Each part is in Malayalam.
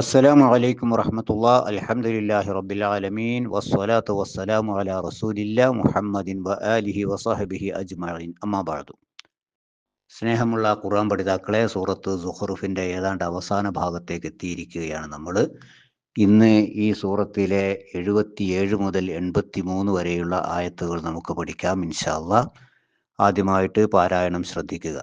അസ്സലാമു അലൈക്കും വറഹ്മത്തുള്ളാഹി അൽഹംദുലില്ലാഹി റബ്ബിൽ ആലമീൻ വസ്സലാത്തു വസ്സലാമു അലാ റസൂലില്ലാ മുഹമ്മദിൻ വആലിഹി വസഹ്ബിഹി അജ്മഈൻ അമ്മാ ബഅദു. സ്നേഹമുള്ള ഖുർആൻ പഠിതാക്കളെ, സൂറത്ത് സുഖ്റുഫിൻ്റെ ഏതാണ്ട് അവസാന ഭാഗത്തേക്ക് എത്തിയിരിക്കുകയാണ് നമ്മൾ. ഇന്ന് ഈ സൂറത്തിലെ 77 മുതൽ 83 വരെയുള്ള ആയത്തുകൾ നമുക്ക് പഠിക്കാം ഇൻഷാ അല്ലാഹ്. ആദ്യമായിട്ട് പാരായണം ശ്രദ്ധിക്കുക.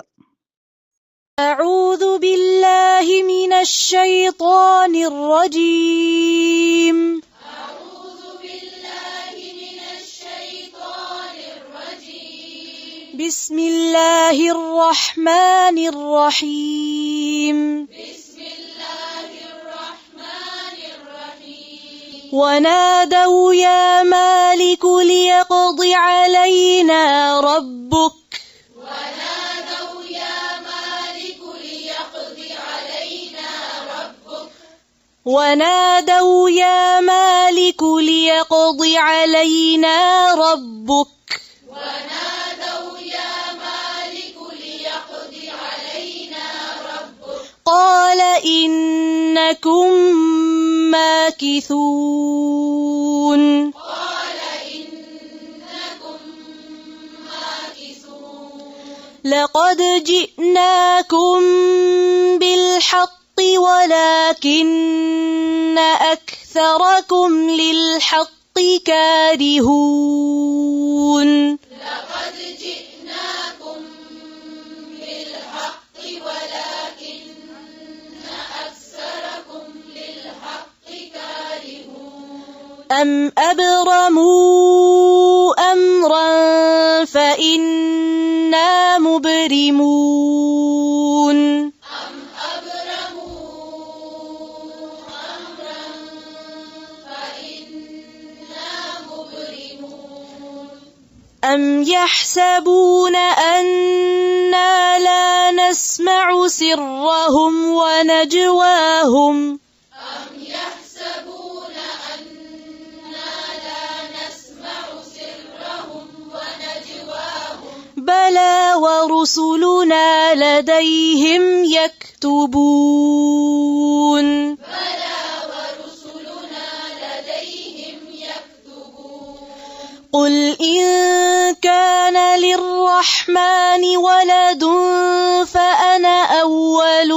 أعوذ بالله من الشيطان الرجيم. أعوذ بالله من الشيطان الرجيم. بسم الله الرحمن الرحيم. بسم الله الرحمن الرحيم. ونادوا يا مالك ليقض علينا ربك. ونادوا يا مالك ليقض علينا ربك. ونادوا يا مالك ليقض علينا ربك. ونادوا يا مالك ليقض علينا ربك. قال إنكم ماكثون. قال إنكم ماكثون. لقد جئناكم بالحق ولكن أكثركم للحق كارهون. لقد جئناكم بالحق ولكن أكثركم للحق كارهون. أم أبرموا أمرا فإنا مبرمون. أم أبرموا أمرا فإنا مبرمون. أم يحسبون أنا لا نسمع سرهم ونجواهم. أم يحسبون أنا لا نسمع سرهم ونجواهم. بلى ورسلنا لديهم يكتبون. بلى ورسلنا لديهم يكتبون. قل إن كان للرحمن ولد فأنا أول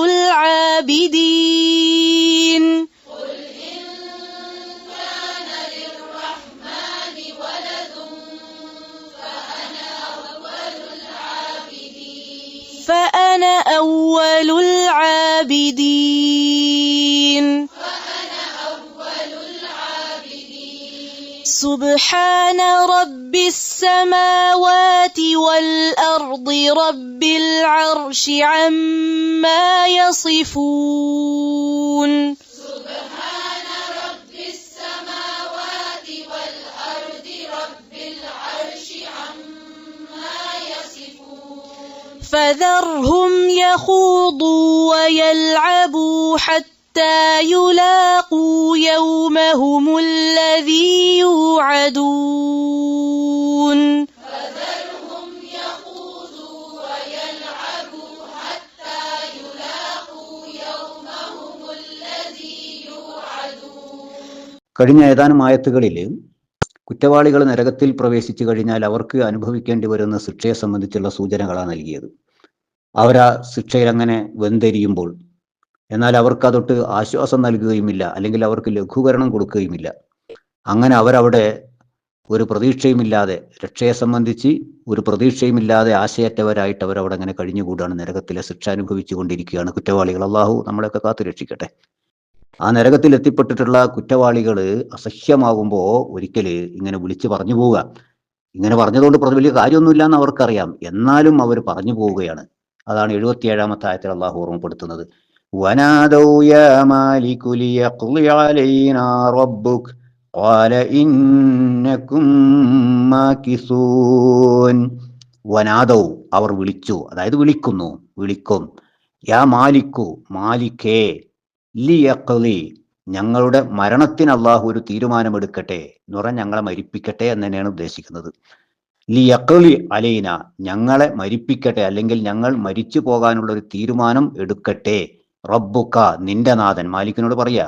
العابدين. قل إن كان للرحمن ولد فأنا أول العابدين. فأنا أول العابدين. سبحان رب السماوات والأرض رب العرش عما يصفون. سبحان رب السماوات والأرض رب العرش عما يصفون. فذرهم يخوضوا ويلعبوا حتى يلاقوا يومهم الذي يوعدون. فذرهم يخوضوا ويلعبوا حتى يلاقوا يومهم الذي يوعدون. കഴിഞ്ഞ ഏതാനും ആയത്തുകളിൽ കുറ്റവാളികൾ നരകത്തിൽ പ്രവേശിച്ചു കഴിഞ്ഞാൽ അവർക്ക് അനുഭവിക്കേണ്ടി വരുന്ന ശിക്ഷയെ സംബന്ധിച്ചുള്ള സൂചനകളാണ് നൽകിയത്. അവരാ ശിക്ഷയിൽ അങ്ങനെ വെന്തെരിയുമ്പോൾ എന്നാൽ അവർക്ക് അതൊട്ട് ആശ്വാസം നൽകുകയുമില്ല, അല്ലെങ്കിൽ അവർക്ക് ലഘൂകരണം കൊടുക്കുകയുമില്ല. അങ്ങനെ അവരവിടെ ഒരു പ്രതീക്ഷയുമില്ലാതെ, രക്ഷയെ സംബന്ധിച്ച് ഒരു പ്രതീക്ഷയുമില്ലാതെ ആശയറ്റവരായിട്ട് അവരവിടെ അങ്ങനെ കഴിഞ്ഞുകൂടാണ്, നരകത്തിലെ ശിക്ഷ അനുഭവിച്ചു കൊണ്ടിരിക്കുകയാണ് കുറ്റവാളികൾ. അള്ളാഹു നമ്മളെയൊക്കെ കാത്തു രക്ഷിക്കട്ടെ. ആ നരകത്തിൽ എത്തിപ്പെട്ടിട്ടുള്ള കുറ്റവാളികൾ അസഹ്യമാകുമ്പോൾ ഒരിക്കൽ ഇങ്ങനെ വിളിച്ച് പറഞ്ഞു പോവുക. ഇങ്ങനെ പറഞ്ഞതുകൊണ്ട് വലിയ കാര്യമൊന്നുമില്ല എന്ന് അവർക്കറിയാം, എന്നാലും അവർ പറഞ്ഞു പോവുകയാണ്. അതാണ് 77-ാമത്തെ ആയത്തിൽ അള്ളാഹു ഓർമ്മപ്പെടുത്തുന്നത്. വനാദൗ യാ മാലികു ലിയഖ്ളി അലൈനാ റബ്ബുക് ഖാല ഇന്നകും മാകിസൂൻ. വനാദൗ, അവർ വിളിച്ചു, അതായത് വിളിക്കും. യാ മാലിക്കു, മാലിക്കേ, ലിയഖ്ളി, ഞങ്ങളുടെ മരണത്തിന് അള്ളാഹു ഒരു തീരുമാനമെടുക്കട്ടെ എന്ന് പറഞ്ഞാൽ ഞങ്ങളെ മരിപ്പിക്കട്ടെ എന്ന് തന്നെയാണ് ഉദ്ദേശിക്കുന്നത്. ലിയഖ്ളി അലൈന, ഞങ്ങളെ മരിപ്പിക്കട്ടെ, അല്ലെങ്കിൽ ഞങ്ങൾ മരിച്ചു പോകാനുള്ള ഒരു തീരുമാനം എടുക്കട്ടെ. റബ്ബുക നിന്റെ നാഥൻ, മാലിക്കിനോട് പറയാ.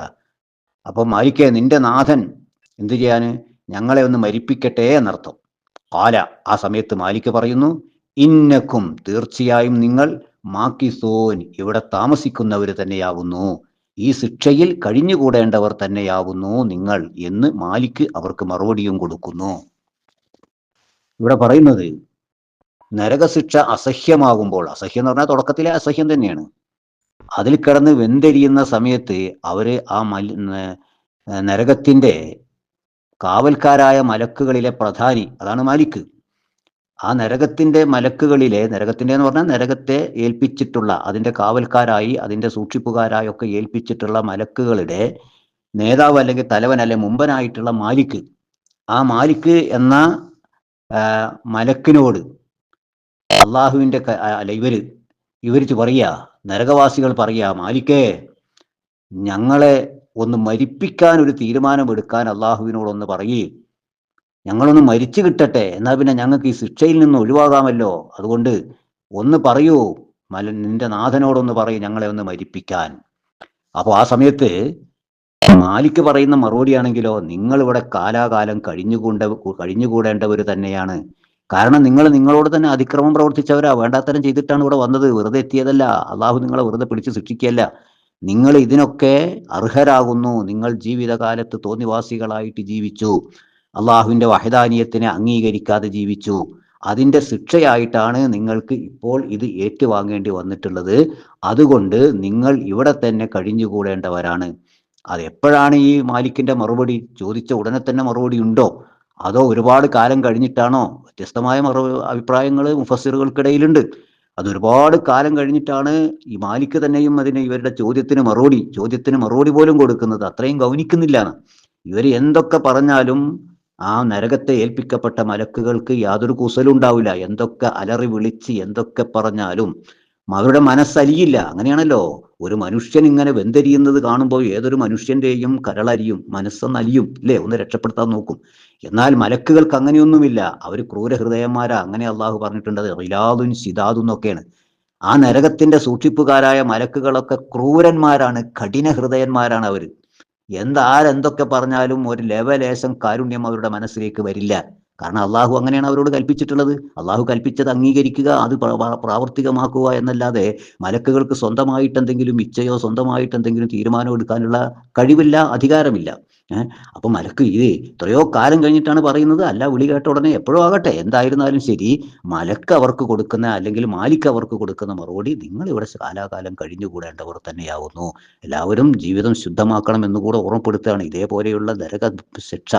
അപ്പൊ മാലിക്കേ നിന്റെ നാഥൻ എന്തു ചെയ്യാന്, ഞങ്ങളെ ഒന്ന് മരിപ്പിക്കട്ടെ എന്നർത്ഥം. കാല ആ സമയത്ത് മാലിക് പറയുന്നു, ഇന്നക്കും തീർച്ചയായും നിങ്ങൾ മാക്കിസോൻ ഇവിടെ താമസിക്കുന്നവർ തന്നെയാവുന്നു, ഈ ശിക്ഷയിൽ കഴിഞ്ഞുകൂടേണ്ടവർ തന്നെയാവുന്നു നിങ്ങൾ എന്ന് മാലിക് അവർക്ക് മറുപടിയും കൊടുക്കുന്നു. ഇവിടെ പറയുന്നത് നരകശിക്ഷ അസഹ്യമാകുമ്പോൾ, അസഹ്യം എന്ന് പറഞ്ഞാൽ തുടക്കത്തിലെ അസഹ്യം തന്നെയാണ്, അതിൽ കിടന്ന് വെന്തെരിയുന്ന സമയത്ത് അവര് ആ നരകത്തിന്റെ കാവൽക്കാരായ മലക്കുകളിലെ പ്രധാനി, അതാണ് മാലിക്, ആ നരകത്തിന്റെ മലക്കുകളിലെ, നരകത്തിന്റെ എന്ന് പറഞ്ഞാൽ നരകത്തെ ഏൽപ്പിച്ചിട്ടുള്ള, അതിന്റെ കാവൽക്കാരായി അതിന്റെ സൂക്ഷിപ്പുകാരായി ഒക്കെ ഏൽപ്പിച്ചിട്ടുള്ള മലക്കുകളുടെ നേതാവ് അല്ലെങ്കിൽ തലവൻ അല്ലെ മുമ്പനായിട്ടുള്ള മാലിക്, ആ മാലിക് എന്ന മലക്കിനോട് അള്ളാഹുവിന്റെ അല്ല ഇവര് പറയാ, നരകവാസികൾ പറയാ, മാലിക്കേ ഞങ്ങളെ ഒന്ന് മരിപ്പിക്കാൻ ഒരു തീരുമാനമെടുക്കാൻ അള്ളാഹുവിനോടൊന്ന് പറയേ, ഞങ്ങളൊന്ന് മരിച്ചു കിട്ടട്ടെ, എന്നാൽ പിന്നെ ഞങ്ങൾക്ക് ഈ ശിക്ഷയിൽ നിന്ന് ഒഴിവാകാമല്ലോ, അതുകൊണ്ട് ഒന്ന് പറയൂ, നിന്റെ നാഥനോടൊന്ന് പറയൂ ഞങ്ങളെ ഒന്ന് മരിപ്പിക്കാൻ. അപ്പോൾ ആ സമയത്ത് മാലിക് പറയുന്ന മറുപടിയാണെങ്കിലോ, നിങ്ങൾ ഇവിടെ കാലാകാലം കഴിഞ്ഞുകൂടേണ്ടവർ തന്നെയാണ്. കാരണം നിങ്ങൾ നിങ്ങളോട് തന്നെ അതിക്രമം പ്രവർത്തിച്ചവരാ, വേണ്ടാത്തരം ചെയ്തിട്ടാണ് ഇവിടെ വന്നത്, വെറുതെ എത്തിയതല്ല, അള്ളാഹു നിങ്ങളെ വെറുതെ പിടിച്ച് ശിക്ഷിക്കുകയല്ല, നിങ്ങൾ ഇതിനൊക്കെ അർഹരാകുന്നു. നിങ്ങൾ ജീവിതകാലത്ത് തോന്നിവാസികളായിട്ട് ജീവിച്ചു, അള്ളാഹുവിന്റെ വഹദാനിയത്തിനെ അംഗീകരിക്കാതെ ജീവിച്ചു, അതിന്റെ ശിക്ഷയായിട്ടാണ് നിങ്ങൾക്ക് ഇപ്പോൾ ഇത് ഏറ്റുവാങ്ങേണ്ടി വന്നിട്ടുള്ളത്. അതുകൊണ്ട് നിങ്ങൾ ഇവിടെ തന്നെ കഴിഞ്ഞുകൂടേണ്ടവരാണ്. അത് എപ്പോഴാണ് ഈ മാലിക്കിന്റെ മറുപടി? ചോദിച്ച ഉടനെ തന്നെ മറുപടി ഉണ്ടോ, അതോ ഒരുപാട് കാലം കഴിഞ്ഞിട്ടാണോ? വ്യത്യസ്തമായ അഭിപ്രായങ്ങൾ മുഫസ്സിറുകൾക്കിടയിലുണ്ട്. അത് ഒരുപാട് കാലം കഴിഞ്ഞിട്ടാണ് ഈ മാലിക് തന്നെയും ഇവരുടെ ചോദ്യത്തിന് മറുപടി പോലും കൊടുക്കുന്നത്. അത്രയും ഗൗനിക്കുന്നില്ല. ഇവർ എന്തൊക്കെ പറഞ്ഞാലും ആ നരകത്തെ ഏൽപ്പിക്കപ്പെട്ട മലക്കുകൾക്ക് യാതൊരു കുസലും ഉണ്ടാവില്ല. എന്തൊക്കെ അലറി വിളിച്ച് എന്തൊക്കെ പറഞ്ഞാലും അവരുടെ മനസ്സലിയില്ല. അങ്ങനെയാണല്ലോ, ഒരു മനുഷ്യൻ ഇങ്ങനെ വെന്തെരിയുന്നത് കാണുമ്പോൾ ഏതൊരു മനുഷ്യന്റെയും കരളരിയും, മനസ്സൊന്നലിയും അല്ലേ, ഒന്ന് രക്ഷപ്പെടുത്താൻ നോക്കും. എന്നാൽ മലക്കുകൾക്ക് അങ്ങനെയൊന്നുമില്ല, അവർ ക്രൂരഹൃദയന്മാരാ. അങ്ങനെ അള്ളാഹു പറഞ്ഞിട്ടുണ്ട്, റിലാദുൻ ശിദാദുൻ എന്നൊക്കെയാണ്. ആ നരകത്തിന്റെ സൂക്ഷിപ്പുകാരായ മലക്കുകളൊക്കെ ക്രൂരന്മാരാണ്, കഠിന ഹൃദയന്മാരാണ് അവർ. ആരെന്തൊക്കെ പറഞ്ഞാലും ഒരു ലേശം കാരുണ്യം അവരുടെ മനസ്സിലേക്ക് വരില്ല. കാരണം അള്ളാഹു അങ്ങനെയാണ് അവരോട് കൽപ്പിച്ചിട്ടുള്ളത്. അള്ളാഹു കൽപ്പിച്ചത് അംഗീകരിക്കുക, അത് പ്രാവർത്തികമാക്കുക എന്നല്ലാതെ മലക്കുകൾക്ക് സ്വന്തമായിട്ട് എന്തെങ്കിലും ഇച്ഛയോ സ്വന്തമായിട്ട് എന്തെങ്കിലും തീരുമാനം എടുക്കാനുള്ള കഴിവില്ല, അധികാരമില്ല. അപ്പൊ മലക്ക് ഇത് എത്രയോ കാലം കഴിഞ്ഞിട്ടാണ് പറയുന്നത്. അല്ല, വിളി കേട്ട ഉടനെ എപ്പോഴും ആകട്ടെ, എന്തായിരുന്നാലും ശരി, മലക്ക് അവർക്ക് കൊടുക്കുന്ന അല്ലെങ്കിൽ മാലിക് അവർക്ക് കൊടുക്കുന്ന മറുപടി, നിങ്ങൾ ഇവിടെ കാലാകാലം കഴിഞ്ഞുകൂടേണ്ടവർ തന്നെയാവുന്നു, എല്ലാവരും ജീവിതം ശുദ്ധമാക്കണം എന്നുകൂടെ ഓർമ്മപ്പെടുത്തുകയാണ്. ഇതേപോലെയുള്ള നരക ശിക്ഷ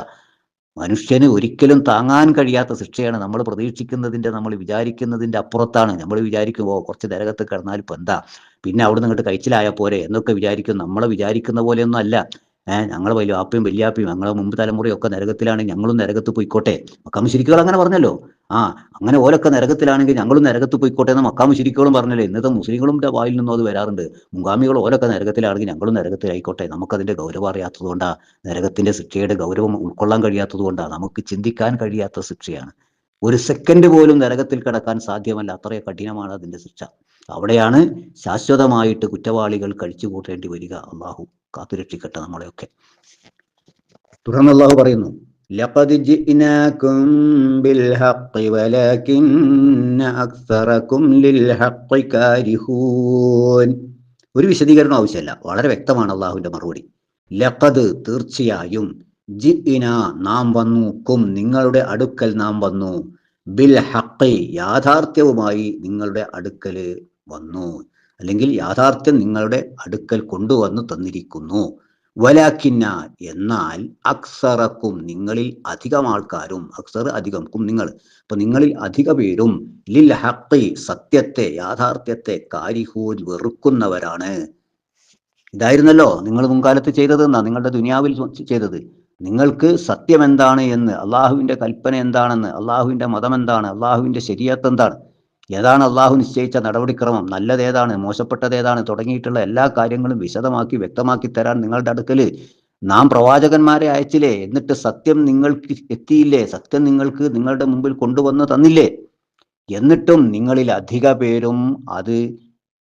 മനുഷ്യന് ഒരിക്കലും താങ്ങാൻ കഴിയാത്ത ശിക്ഷയാണ്. നമ്മൾ പ്രതീക്ഷിക്കുന്നതിന്റെ, നമ്മൾ വിചാരിക്കുന്നതിന്റെ അപ്പുറത്താണ്. നമ്മൾ വിചാരിക്കുമ്പോൾ കുറച്ച് നരകത്ത് കിടന്നാൽ ഇപ്പം എന്താ, പിന്നെ അവിടെ നിന്നിട്ട് കഴിച്ചിലായ പോരെ എന്നൊക്കെ വിചാരിക്കും. നമ്മളെ വിചാരിക്കുന്ന പോലെയൊന്നും അല്ല. ഞങ്ങൾ വലിയാപ്പയും വല്യാപ്പയും ഞങ്ങളെ മുമ്പ് തലമുറയൊക്കെ നരകത്തിലാണെങ്കിൽ ഞങ്ങളും നരകത്ത് പോയിക്കോട്ടെ. മക്കാ മുശ്രിക്കുകൾ അങ്ങനെ പറഞ്ഞല്ലോ. അങ്ങനെ ഓരൊക്കെ നരകത്തിലാണെങ്കിൽ ഞങ്ങളും നരകത്ത് പോയിക്കോട്ടെ എന്ന് മക്കാ മുശ്രിക്കുകളും പറഞ്ഞല്ലോ. ഇന്നത്തെ മുസ്ലിങ്ങളുടെ വായിൽ നിന്നും അത് വരാറുണ്ട്. മുൻഗാമികൾ ഓരൊക്കെ നരകത്തിലാണെങ്കിൽ ഞങ്ങളും നരകത്തിലായിക്കോട്ടെ. നമുക്കതിന്റെ ഗൗരവം അറിയാത്തത് കൊണ്ടാണ്, നരകത്തിന്റെ ശിക്ഷയുടെ ഗൗരവം ഉൾക്കൊള്ളാൻ കഴിയാത്തത് കൊണ്ടാണ്, നമുക്ക് ചിന്തിക്കാൻ കഴിയാത്ത ശിക്ഷയാണ്. ഒരു സെക്കൻഡ് പോലും നരകത്തിൽ കിടക്കാൻ സാധ്യമല്ല, അത്ര കഠിനമാണ് അതിന്റെ ശിക്ഷ. അവിടെയാണ് ശാശ്വതമായിട്ട് കുറ്റവാളികൾ കഴിച്ചു കൂട്ടേണ്ടി വരിക. അള്ളാഹു കാത്തുരക്ഷിക്കട്ടെ നമ്മളെയൊക്കെ. തുടർന്ന് അള്ളാഹു പറയുന്നു, ലഖദ് ജിഇനാകും ബിൽ ഹഖ് വലകിന്ന അക്സറകും ലിൽ ഹഖ് കാരിഹൂൻ. ഒരു വിശദീകരണം ആവശ്യമില്ല, വളരെ വ്യക്തമാണ് അള്ളാഹുവിന്റെ മറുപടി. ലഖദ് തീർച്ചയായും, ജിഇന നാം വന്നു, കും നിങ്ങളുടെ അടുക്കൽ നാം വന്നു, ബിൽ ഹഖ് യാഥാർത്ഥ്യവുമായി നിങ്ങളുടെ അടുക്കൽ വന്നു, അല്ലെങ്കിൽ യാഥാർത്ഥ്യം നിങ്ങളുടെ അടുക്കൽ കൊണ്ടുവന്നു തന്നിരിക്കുന്നു. വലാക്കിന്ന എന്നാൽ അക്സറക്കും നിങ്ങളിൽ അധികം ആൾക്കാരും, അക്സർ അധികം, കും നിങ്ങൾ, അപ്പൊ നിങ്ങളിൽ അധിക പേരും, ലിൽ ഹഖ് സത്യത്തെ, യാഥാർത്ഥ്യത്തെ, കാരിഹൂൻ വെറുക്കുന്നവരാണ്. ഇതായിരുന്നല്ലോ നിങ്ങൾ മുൻകാലത്ത് ചെയ്തത്. നിങ്ങളുടെ ദുനിയാവിൽ ചെയ്തത്. നിങ്ങൾക്ക് സത്യം എന്താണ് എന്ന്, അള്ളാഹുവിന്റെ കൽപ്പന എന്താണെന്ന്, അള്ളാഹുവിന്റെ മതം എന്താണ്, അള്ളാഹുവിന്റെ ശരീഅത്ത് എന്താണ്, ഏതാണ് അള്ളാഹു നിശ്ചയിച്ച നടപടിക്രമം, നല്ലതേതാണ് മോശപ്പെട്ടതേതാണ് തുടങ്ങിയിട്ടുള്ള എല്ലാ കാര്യങ്ങളും വിശദമാക്കി വ്യക്തമാക്കി തരാൻ നിങ്ങളുടെ അടുക്കല് നാം പ്രവാചകന്മാരെ അയച്ചില്ലേ. എന്നിട്ട് സത്യം നിങ്ങൾക്ക് എത്തിയില്ലേ, സത്യം നിങ്ങൾക്ക് നിങ്ങളുടെ മുമ്പിൽ കൊണ്ടുവന്ന് തന്നില്ലേ. എന്നിട്ടും നിങ്ങളിൽ അധിക പേരും അത്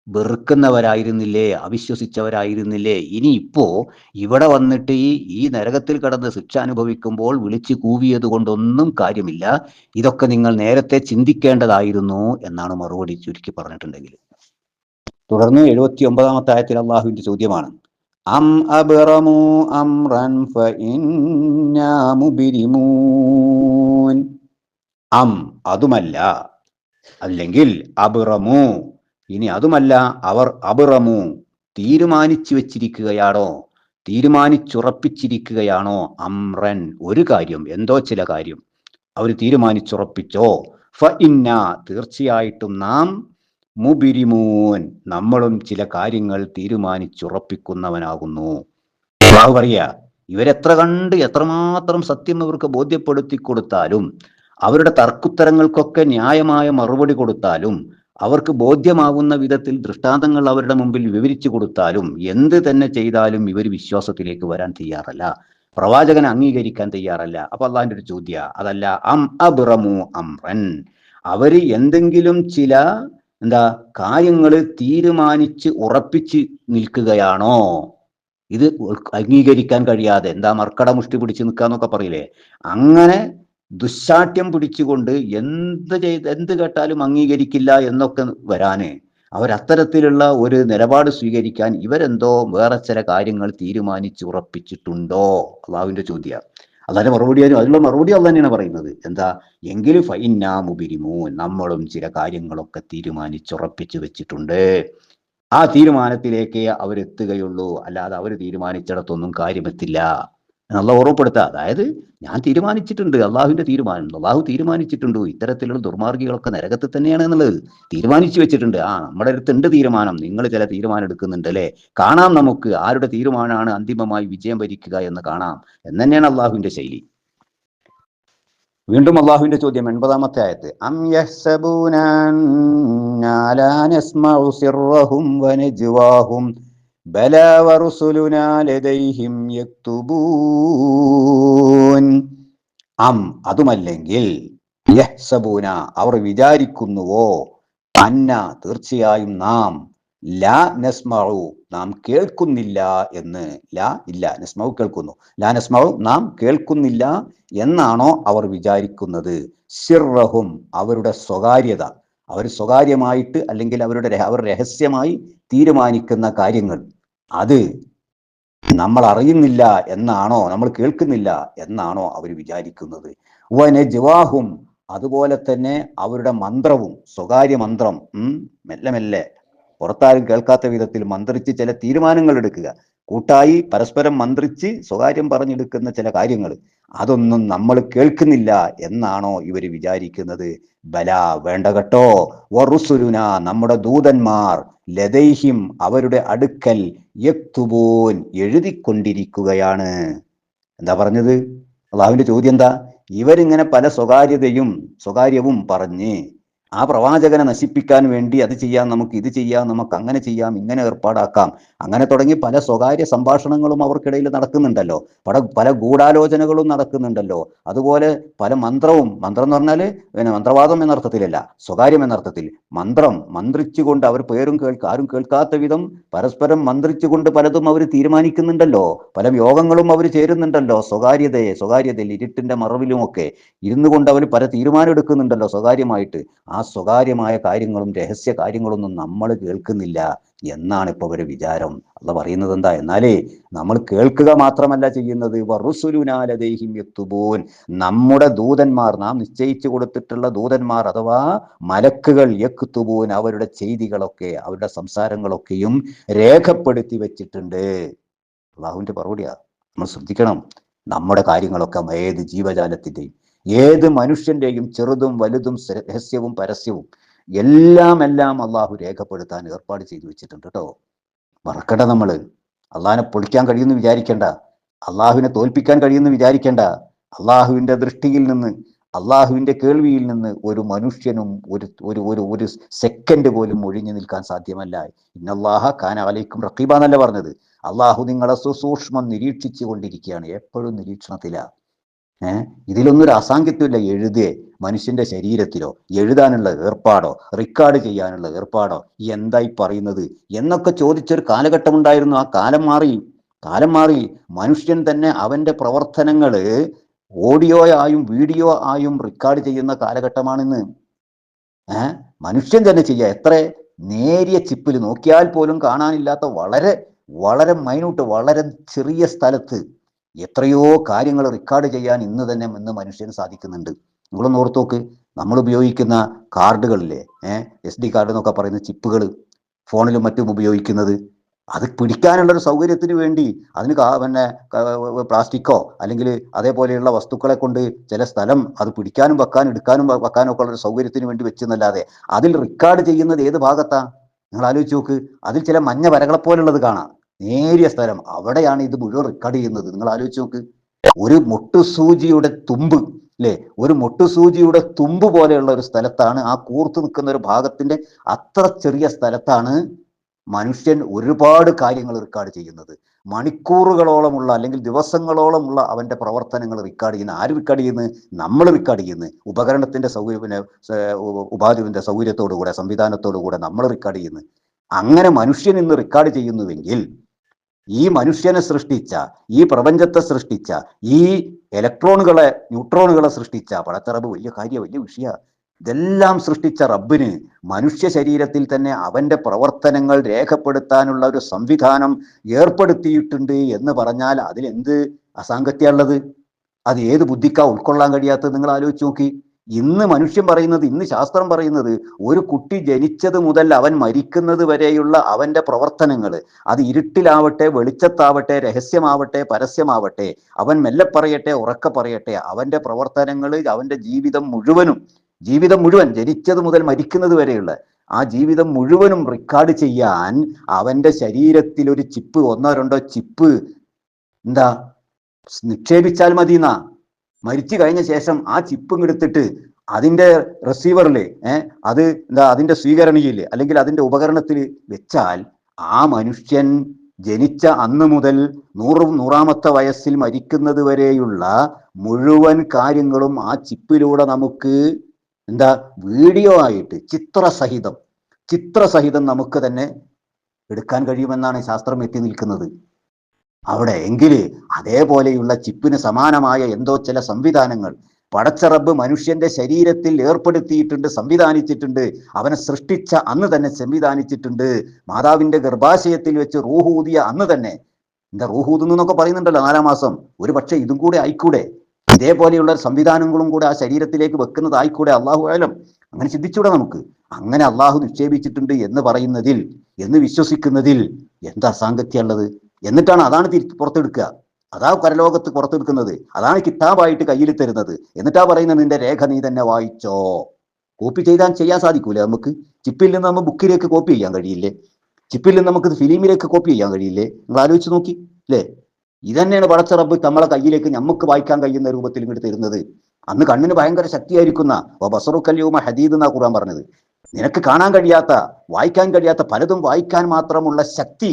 വെറുക്കുന്നവരായിരുന്നില്ലേ, അവിശ്വസിച്ചവരായിരുന്നില്ലേ? ഇനിയിപ്പോ ഇവിടെ വന്നിട്ട് ഈ നരകത്തിൽ കടന്ന് ശിക്ഷ അനുഭവിക്കുമ്പോൾ വിളിച്ചു കൂവിയത് കൊണ്ടൊന്നും കാര്യമില്ല, ഇതൊക്കെ നിങ്ങൾ നേരത്തെ ചിന്തിക്കേണ്ടതായിരുന്നു എന്നാണ് മറുപടി ചുരുക്കി പറഞ്ഞിട്ടുണ്ടെങ്കിൽ. തുടർന്ന് 79-ാമത്തെ ആയത്തിൽ അള്ളാഹുവിന്റെ ചോദ്യമാണ്, അം അബ്റമു അംറൻ ഫഇന്നാ മുബ്രിമൂൻ. അതുമല്ല, അല്ലെങ്കിൽ അബ്റമു, ഇനി അതുമല്ല, അവർ അബ്റമു തീരുമാനിച്ചു വെച്ചിരിക്കുകയാണോ, തീരുമാനിച്ചുറപ്പിച്ചിരിക്കുകയാണോ, അംറൻ ഒരു കാര്യം, എന്തോ ചില കാര്യം അവർ തീരുമാനിച്ചുറപ്പിച്ചോ, ഫഇന്നാ തീർച്ചയായിട്ടും നാം, മുബിരിമൂൻ നമ്മളും ചില കാര്യങ്ങൾ തീരുമാനിച്ചുറപ്പിക്കുന്നവനാകുന്നു. അല്ലാഹു പറയാ, ഇവരെത്ര കണ്ട് എത്രമാത്രം സത്യം അവർക്ക് ബോധ്യപ്പെടുത്തി കൊടുത്താലും, അവരുടെ തർക്കുത്തരങ്ങൾക്കൊക്കെ ന്യായമായ മറുപടി കൊടുത്താലും, അവർക്ക് ബോധ്യമാകുന്ന വിധത്തിൽ ദൃഷ്ടാന്തങ്ങൾ അവരുടെ മുമ്പിൽ വിവരിച്ചു കൊടുത്താലും, എന്ത് തന്നെ ചെയ്താലും ഇവർ വിശ്വാസത്തിലേക്ക് വരാൻ തയ്യാറല്ല, പ്രവാചകനെ അംഗീകരിക്കാൻ തയ്യാറല്ല. അപ്പൊ അള്ളാഹിന്റെ ഒരു ചോദ്യ, അതല്ല, അബ്റമു അംറൻ, അവര് എന്തെങ്കിലും ചില കാര്യങ്ങൾ തീരുമാനിച്ച് ഉറപ്പിച്ച് നിൽക്കുകയാണോ, ഇത് അംഗീകരിക്കാൻ കഴിയാതെ, മർക്കട മുഷ്ടി പിടിച്ച് നിൽക്കാന്നൊക്കെ പറയില്ലേ, അങ്ങനെ ദുശാഠ്യം പിടിച്ചുകൊണ്ട് എന്ത് കേട്ടാലും അംഗീകരിക്കില്ല എന്നൊക്കെ വരാന്, അവരത്തരത്തിലുള്ള ഒരു നിലപാട് സ്വീകരിക്കാൻ ഇവരെന്തോ വേറെ ചില കാര്യങ്ങൾ തീരുമാനിച്ച് ഉറപ്പിച്ചിട്ടുണ്ടോ? അള്ളാഹുവിന്റെ ചോദ്യ. അള്ളാഹിന്റെ മറുപടി, അതിനുള്ള മറുപടി അള്ളാഹ് തന്നെയാണ് പറയുന്നത്. എങ്കിൽ ഫഇന്നാ മുബ്രിമൂൻ, നമ്മളും ചില കാര്യങ്ങളൊക്കെ തീരുമാനിച്ചുറപ്പിച്ചു വെച്ചിട്ടുണ്ട്, ആ തീരുമാനത്തിലേക്ക് അവരെത്തുകയുള്ളൂ, അല്ലാതെ അവർ തീരുമാനിച്ചിടത്തൊന്നും കാര്യമെത്തില്ല എന്നുള്ള ഓർമ്മപ്പെടുത്തുക. അതായത് ഞാൻ തീരുമാനിച്ചിട്ടുണ്ട്, അള്ളാഹുവിന്റെ തീരുമാനം, അള്ളാഹു തീരുമാനിച്ചിട്ടുണ്ട്, ഇത്തരത്തിലുള്ള ദുർമാർഗികളൊക്കെ നരകത്തിൽ തന്നെയാണ് എന്നുള്ളത് തീരുമാനിച്ചു വെച്ചിട്ടുണ്ട്. നമ്മുടെ അടുത്തുണ്ട് തീരുമാനം, നിങ്ങൾ ചില തീരുമാനം എടുക്കുന്നുണ്ട് അല്ലേ, കാണാം നമുക്ക് ആരുടെ തീരുമാനമാണ് അന്തിമമായി വിജയം വരിക്കുക എന്ന് കാണാം എന്ന് തന്നെയാണ് അള്ളാഹുവിന്റെ ശൈലി. വീണ്ടും അള്ളാഹുവിന്റെ ചോദ്യം 80-ാമത്തെ ആയത്ത്, അം യഹ്സബൂന അന്നാ ലാ നസ്മഉ സിർറഹും വനജ്വാഹും ബലാ വറുസുലുനാ ലദൈഹിം യക്തുബൂൻ. അതുമല്ലെങ്കിൽ, യഹ്സബൂന അവർ വിചാരിക്കുന്നുവോ, അന്ന തീർച്ചയായും നാം, ലാ നസ്മഉ നാം കേൾക്കുന്നില്ല എന്ന്, ലാ ഇല്ല, നസ്മഉ കേൾക്കുന്നു, ലാ നസ്മഉ നാം കേൾക്കുന്നില്ല എന്നാണോ അവർ വിചാരിക്കുന്നത്, സിർറഹും അവരുടെ സ്വകാര്യത, അവർ സ്വകാര്യമായിട്ട് അല്ലെങ്കിൽ അവർ രഹസ്യമായി തീരുമാനിക്കുന്ന കാര്യങ്ങൾ, അത് നമ്മൾ അറിയുന്നില്ല എന്നാണോ, നമ്മൾ കേൾക്കുന്നില്ല എന്നാണോ അവർ വിചാരിക്കുന്നത്. വനജ്വാഹും അതുപോലെ തന്നെ അവരുടെ മന്ത്രവും, സ്വകാര്യ മന്ത്രം, മെല്ലെ മെല്ലെ പുറത്താരും കേൾക്കാത്ത വിധത്തിൽ മന്ത്രിച്ച് ചില തീരുമാനങ്ങൾ എടുക്കുക, കൂട്ടായി പരസ്പരം മന്ത്രിച്ച് സ്വകാര്യം പറഞ്ഞെടുക്കുന്ന ചില കാര്യങ്ങൾ, അതൊന്നും നമ്മൾ കേൾക്കുന്നില്ല എന്നാണോ ഇവർ വിചാരിക്കുന്നത്. ബല വേണ്ട കേട്ടോ, വറുസുലുന നമ്മുടെ ദൂതന്മാർ, ലദൈഹിം അവരുടെ അടുക്കൽ, യക്തുബൂൻ എഴുതിക്കൊണ്ടിരിക്കുകയാണ്. എന്താ പറഞ്ഞത്? അള്ളാഹുവിന്റെ ചോദ്യം എന്താ? ഇവരിങ്ങനെ പല സ്വകാര്യവും പറഞ്ഞ് ആ പ്രവാചകനെ നശിപ്പിക്കാൻ വേണ്ടി അത് ചെയ്യാം, നമുക്ക് ഇത് ചെയ്യാം, നമുക്ക് അങ്ങനെ ചെയ്യാം, ഇങ്ങനെ ഏർപ്പാടാക്കാം, അങ്ങനെ തുടങ്ങി പല സ്വകാര്യ സംഭാഷണങ്ങളും അവർക്കിടയിൽ നടക്കുന്നുണ്ടല്ലോ, പല ഗൂഢാലോചനകളും നടക്കുന്നുണ്ടല്ലോ. അതുപോലെ പല മന്ത്രം എന്ന് പറഞ്ഞാൽ മന്ത്രവാദം എന്നർത്ഥത്തിലല്ല, സ്വകാര്യം എന്നർത്ഥത്തിൽ മന്ത്രിച്ചുകൊണ്ട് അവർ ആരും കേൾക്കാത്ത വിധം പരസ്പരം മന്ത്രിച്ചുകൊണ്ട് പലതും അവർ തീരുമാനിക്കുന്നുണ്ടല്ലോ, പല യോഗങ്ങളും അവർ ചേരുന്നുണ്ടല്ലോ, സ്വകാര്യതയിൽ ഇരുട്ടിന്റെ മറവിലുമൊക്കെ ഇരുന്നു കൊണ്ട് അവർ പല തീരുമാനം എടുക്കുന്നുണ്ടല്ലോ സ്വകാര്യമായിട്ട്. ആ സ്വകാര്യമായ കാര്യങ്ങളും രഹസ്യ കാര്യങ്ങളൊന്നും നമ്മൾ കേൾക്കുന്നില്ല എന്നാണ് ഇപ്പൊ അവരുടെ വിചാരം. അള്ളാഹ് പറയുന്നത് എന്താ? എന്നാലേ നമ്മൾ കേൾക്കുക മാത്രമല്ല ചെയ്യുന്നത്, വറുസുലുനാ ലദൈഹിം യക്തുബൂൻ നമ്മുടെ ദൂതന്മാർ, നാം നിശ്ചയിച്ചു കൊടുത്തിട്ടുള്ള ദൂതന്മാർ അഥവാ മലക്കുകൾ, യക്തുബൂൻ അവരുടെ ചെയ്തികളൊക്കെ, അവരുടെ സംസാരങ്ങളൊക്കെയും രേഖപ്പെടുത്തി വെച്ചിട്ടുണ്ട്. അള്ളാഹുവിന്റെ മറുപടിയാ. നമ്മൾ ശ്രദ്ധിക്കണം, നമ്മുടെ കാര്യങ്ങളൊക്കെ ഏത് ജീവജാലത്തിന്റെയും ഏത് മനുഷ്യന്റെയും ചെറുതും വലുതും രഹസ്യവും പരസ്യവും എല്ലാം അള്ളാഹു രേഖപ്പെടുത്താൻ ഏർപ്പാട് ചെയ്തു വെച്ചിട്ടുണ്ട് കേട്ടോ. മറക്കണ്ട, നമ്മള് അള്ളാഹിനെ പൊളിക്കാൻ കഴിയുമെന്ന് വിചാരിക്കേണ്ട, അള്ളാഹുവിനെ തോൽപ്പിക്കാൻ കഴിയുമെന്ന് വിചാരിക്കേണ്ട. അള്ളാഹുവിന്റെ ദൃഷ്ടിയിൽ നിന്ന്, അള്ളാഹുവിന്റെ കേൾവിയിൽ നിന്ന് ഒരു മനുഷ്യനും ഒരു സെക്കൻഡ് പോലും ഒഴിഞ്ഞു നിൽക്കാൻ സാധ്യമല്ല. ഇന്നല്ലാഹ കാന അലൈക്കും റഖീബ എന്നല്ല പറഞ്ഞത്. അള്ളാഹു നിങ്ങളെ സുസൂക്ഷ്മം നിരീക്ഷിച്ചു കൊണ്ടിരിക്കുകയാണ്, എപ്പോഴും നിരീക്ഷണത്തിലാണ്. ഇതിലൊന്നും ഒരു അസാംഗത്യമില്ല. എഴുതേ മനുഷ്യന്റെ ശരീരത്തിലോ എഴുതാനുള്ള ഏർപ്പാടോ റെക്കോർഡ് ചെയ്യാനുള്ള ഏർപ്പാടോ എന്തായി പറയുന്നത് എന്നൊക്കെ ചോദിച്ചൊരു കാലഘട്ടം ഉണ്ടായിരുന്നു. ആ കാലം മാറി. മനുഷ്യൻ തന്നെ അവന്റെ പ്രവർത്തനങ്ങള് ഓഡിയോ ആയും വീഡിയോ ആയും റെക്കോർഡ് ചെയ്യുന്ന കാലഘട്ടമാണിന്ന്. മനുഷ്യൻ തന്നെ ചെയ്യുക. എത്ര നേരിയ ചിപ്പിൽ നോക്കിയാൽ പോലും കാണാനില്ലാത്ത വളരെ വളരെ മൈന്യൂട്ട്, വളരെ ചെറിയ സ്ഥലത്ത് എത്രയോ കാര്യങ്ങൾ റെക്കോർഡ് ചെയ്യാൻ ഇന്ന് മനുഷ്യന് സാധിക്കുന്നുണ്ട്. നിങ്ങളൊന്ന് ഓർത്ത് നോക്ക്. നമ്മൾ ഉപയോഗിക്കുന്ന കാർഡുകളില്ലേ, SD കാർഡ് എന്നൊക്കെ പറയുന്ന ചിപ്പുകൾ ഫോണിലും മറ്റും ഉപയോഗിക്കുന്നത്, അത് പിടിക്കാനുള്ളൊരു സൗകര്യത്തിന് വേണ്ടി അതിന് പ്ലാസ്റ്റിക്കോ അല്ലെങ്കിൽ അതേപോലെയുള്ള വസ്തുക്കളെ കൊണ്ട് ചില സ്ഥലം അത് പിടിക്കാനും എടുക്കാനും വെക്കാനും ഒക്കെ ഉള്ള സൗകര്യത്തിന് വേണ്ടി വെച്ചെന്നല്ലാതെ അതിൽ റെക്കോർഡ് ചെയ്യുന്നത് ഏത് ഭാഗത്താ? നിങ്ങൾ ആലോചിച്ച് നോക്ക്. അതിൽ ചില മഞ്ഞ വരകളെ പോലുള്ളത് കാണാം, നേരിയ സ്ഥലം, അവിടെയാണ് ഇത് മുഴുവൻ റെക്കോർഡ് ചെയ്യുന്നത്. നിങ്ങൾ ആലോചിച്ച് നോക്ക്. ഒരു മൊട്ടുസൂചിയുടെ തുമ്പ് അല്ലേ, ഒരു മൊട്ടുസൂചിയുടെ തുമ്പ് പോലെയുള്ള ഒരു സ്ഥലത്താണ്, ആ കൂർത്ത് നിൽക്കുന്ന ഒരു ഭാഗത്തിന്റെ അത്ര ചെറിയ സ്ഥലത്താണ് മനുഷ്യൻ ഒരുപാട് കാര്യങ്ങൾ റെക്കോർഡ് ചെയ്യുന്നത്. മണിക്കൂറുകളോളമുള്ള അല്ലെങ്കിൽ ദിവസങ്ങളോളമുള്ള അവന്റെ പ്രവർത്തനങ്ങൾ റെക്കോർഡ് ചെയ്യുന്ന ആര് റെക്കോർഡ് ചെയ്യുന്നത്? നമ്മൾ റെക്കോർഡ് ചെയ്യുന്നത്. ഉപകരണത്തിന്റെ ഉപാധിന്റെ സൗകര്യത്തോടുകൂടെ സംവിധാനത്തോടുകൂടെ നമ്മൾ റെക്കോർഡ് ചെയ്യുന്നത്. അങ്ങനെ മനുഷ്യൻ ഇന്ന് റെക്കോർഡ് ചെയ്യുന്നുവെങ്കിൽ ഈ മനുഷ്യനെ സൃഷ്ടിച്ച, ഈ പ്രപഞ്ചത്തെ സൃഷ്ടിച്ച, ഈ ഇലക്ട്രോണുകളെ ന്യൂട്രോണുകളെ സൃഷ്ടിച്ച പടച്ചറബ് വലിയ കാര്യം, വലിയ വിഷയ. ഇതെല്ലാം സൃഷ്ടിച്ച റബ്ബിന് മനുഷ്യ ശരീരത്തിൽ തന്നെ അവന്റെ പ്രവർത്തനങ്ങൾ രേഖപ്പെടുത്താനുള്ള ഒരു സംവിധാനം ഏർപ്പെടുത്തിയിട്ടുണ്ട് എന്ന് പറഞ്ഞാൽ അതിലെന്ത് അസാംഗത്യമുള്ളത്? അത് ഏത് ബുദ്ധിക്കാ ഉൾക്കൊള്ളാൻ കഴിയാത്തത്? നിങ്ങൾ ആലോചിച്ച് നോക്കി. ഇന്ന് മനുഷ്യൻ പറയുന്നത്, ഇന്ന് ശാസ്ത്രം പറയുന്നത്, ഒരു കുട്ടി ജനിച്ചത് മുതൽ അവൻ മരിക്കുന്നത് വരെയുള്ള അവന്റെ പ്രവർത്തനങ്ങൾ, അത് ഇരുട്ടിലാവട്ടെ വെളിച്ചത്താവട്ടെ രഹസ്യമാവട്ടെ പരസ്യമാവട്ടെ, അവൻ മെല്ലെ പറയട്ടെ ഉറക്കെ പറയട്ടെ, അവന്റെ പ്രവർത്തനങ്ങൾ, അവന്റെ ജീവിതം മുഴുവൻ ജനിച്ചത് മുതൽ മരിക്കുന്നത് വരെയുള്ള ആ ജീവിതം മുഴുവനും റെക്കോർഡ് ചെയ്യാൻ അവന്റെ ശരീരത്തിൽ ഒരു ചിപ്പ്, 1-2 ചിപ്പ് നിക്ഷേപിച്ചാൽ മതിയെന്നാ. മരിച്ചു കഴിഞ്ഞ ശേഷം ആ ചിപ്പ് എടുത്തിട്ട് അതിന്റെ റിസീവറില് അതിന്റെ സ്വീകരണിയില് അല്ലെങ്കിൽ അതിന്റെ ഉപകരണത്തിൽ വെച്ചാൽ ആ മനുഷ്യൻ ജനിച്ച അന്ന് മുതൽ 100ാമത്തെ വയസ്സിൽ മരിക്കുന്നത് വരെയുള്ള മുഴുവൻ കാര്യങ്ങളും ആ ചിപ്പിലൂടെ നമുക്ക് വീഡിയോ ആയിട്ട് ചിത്രസഹിതം നമുക്ക് തന്നെ എടുക്കാൻ കഴിയുമെന്നാണ് ശാസ്ത്രം എത്തി നിൽക്കുന്നത്. അവിടെ എങ്കിൽ അതേപോലെയുള്ള ചിപ്പിന് സമാനമായ എന്തോ ചില സംവിധാനങ്ങൾ പടച്ചറബ് മനുഷ്യന്റെ ശരീരത്തിൽ ഏർപ്പെടുത്തിയിട്ടുണ്ട്, സംവിധാനിച്ചിട്ടുണ്ട്. അവനെ സൃഷ്ടിച്ച അന്ന് തന്നെ സംവിധാനിച്ചിട്ടുണ്ട്. മാതാവിന്റെ ഗർഭാശയത്തിൽ വെച്ച് റൂഹൂദിയ അന്ന് തന്നെ, റൂഹൂദുന്നു എന്നൊക്കെ പറയുന്നുണ്ടല്ലോ, 4-ാം മാസം. ഒരു പക്ഷെ ഇതും കൂടെ ആയിക്കൂടെ? ഇതേപോലെയുള്ള സംവിധാനങ്ങളും കൂടെ ആ ശരീരത്തിലേക്ക് വെക്കുന്നതായിക്കൂടെ? അള്ളാഹു ആലം. അങ്ങനെ ചിന്തിച്ചൂടെ നമുക്ക്? അങ്ങനെ അള്ളാഹു നിക്ഷേപിച്ചിട്ടുണ്ട് എന്ന് പറയുന്നതിൽ, എന്ന് വിശ്വസിക്കുന്നതിൽ എന്താ അസാംഗത്യമുള്ളത്? എന്നിട്ടാണ് അതാണ് പുറത്തെടുക്കുക, അതാ പരലോകത്ത് പുറത്തെടുക്കുന്നത്, അതാണ് കിതാബായിട്ട് കയ്യിൽ തരുന്നത്. എന്നിട്ടാ പറയുന്നത് നിന്റെ രേഖ നീ തന്നെ വായിച്ചോ. കോപ്പി ചെയ്യാൻ സാധിക്കൂലേ നമുക്ക്? ചിപ്പിൽ നിന്ന് നമ്മൾ ബുക്കിലേക്ക് കോപ്പി ചെയ്യാൻ കഴിയില്ലേ? ചിപ്പിൽ നിന്ന് നമുക്ക് ഫിലിമിലേക്ക് കോപ്പി ചെയ്യാൻ കഴിയില്ലേ? നിങ്ങൾ ആലോചിച്ച് നോക്കി അല്ലേ? ഇതന്നെയാണ് പടച്ച റബ്ബ് നമ്മളെ കയ്യിലേക്ക് നമുക്ക് വായിക്കാൻ കഴിയുന്ന രൂപത്തിൽ ഇങ്ങോട്ട് തരുന്നത്. അന്ന് കണ്ണിന് ഭയങ്കര ശക്തിയായിരിക്കുന്ന ബസറുക്കല്യവുമ ഹദീദ് എന്നാ ഖുർആൻ പറഞ്ഞത്. നിനക്ക് കാണാൻ കഴിയാത്ത, വായിക്കാൻ കഴിയാത്ത പലതും വായിക്കാൻ മാത്രമുള്ള ശക്തി,